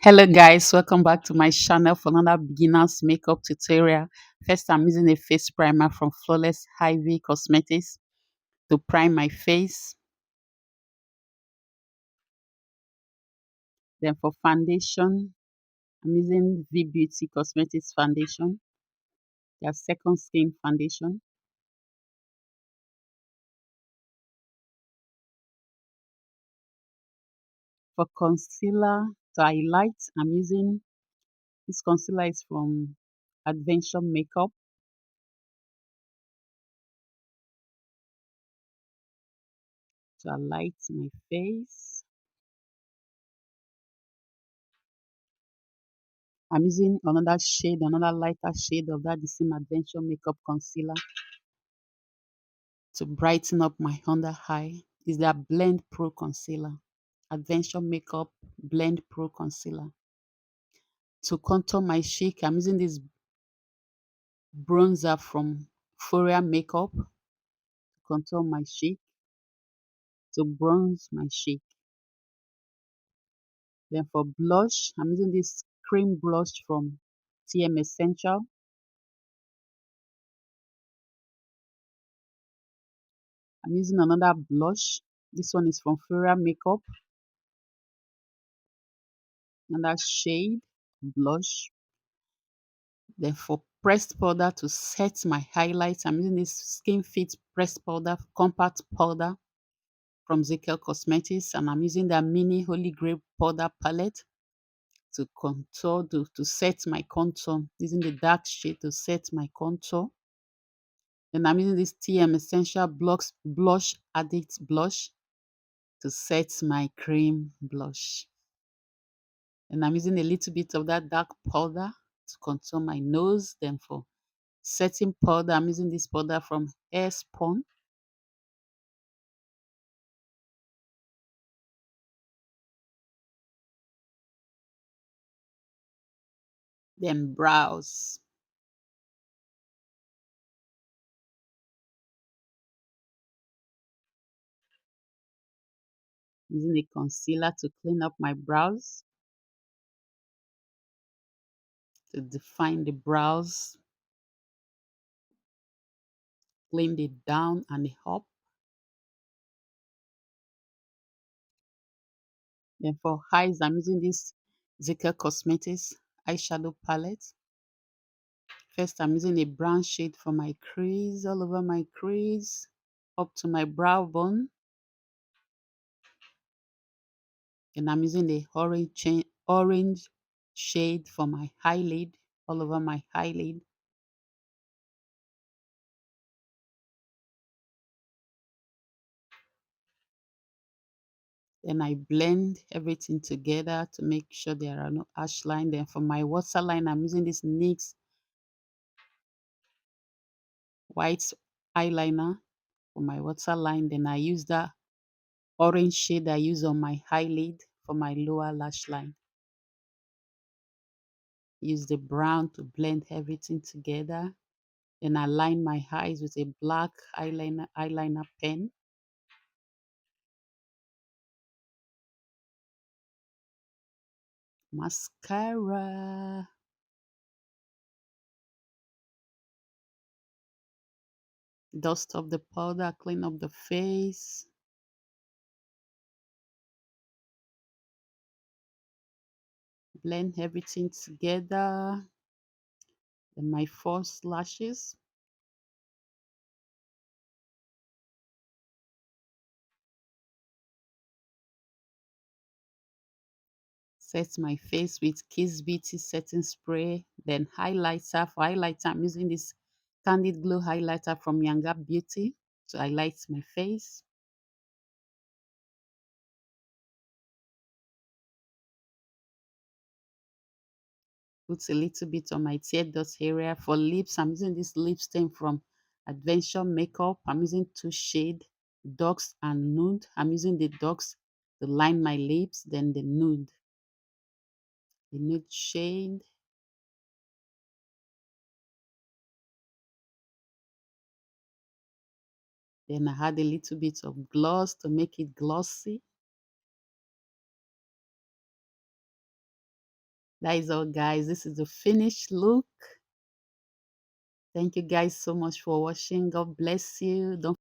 Hello guys, welcome back to my channel for another beginners makeup tutorial. First, I'm using a face primer from Flawless Ivy Cosmetics to prime my face. Then for foundation, I'm using V Beauty Cosmetics foundation, their second skin foundation. For concealer to highlight, I'm using this concealer is from Adventure Makeup to highlight my face. I'm using another shade, another lighter shade of that the same Adventure Makeup concealer to brighten up my under eye. Is their Blend Pro Concealer. Adventure Makeup Blend Pro Concealer. To contour my cheek, I'm using this bronzer from Foria Makeup to contour my cheek, to bronze my cheek. Then for blush, I'm using this cream blush from TM Essential. I'm using another blush. This one is from Foria Makeup. Another shade blush. Then for pressed powder to set my highlights, I'm using this Skin Fit pressed powder, compact powder from Zekel Cosmetics, and I'm using the mini Holy Grape powder palette to contour, to set my contour, using the dark shade to set my contour. Then I'm using this TM Essential Blush Addict Blush to set my cream blush. And I'm using a little bit of that dark powder to contour my nose. Then for setting powder, I'm using this powder from Airspun. Then brows. Using a concealer to clean up my brows, to define the brows, clean it down and the up. Then for eyes, I'm using this Zekel Cosmetics eyeshadow palette. First, I'm using a brown shade for my crease, all over my crease, up to my brow bone. And I'm using the orange shade for my eyelid, all over my eyelid. Then I blend everything together to make sure there are no harsh lines. Then for my waterline, I'm using this NYX white eyeliner for my waterline. Then I use that orange shade I use on my eyelid for my lower lash line. Use the brown to blend everything together. Then I line my eyes with a black eyeliner pen. Mascara. Dust off the powder, clean up the face. Blend everything together. Then my false lashes. Set my face with Kiss Beauty setting spray. Then highlighter. For highlighter, I'm using this Candid Glow highlighter from Younger Beauty to highlight my face. Put a little bit on my tear dot area. For lips, I'm using this lip stain from Adventure Makeup. I'm using two shades, Dogs and Nude. I'm using the Dogs to line my lips, then the nude shade. Then I add a little bit of gloss to make it glossy. That is all, guys. This is the finished look. Thank you guys so much for watching. God bless you. Don't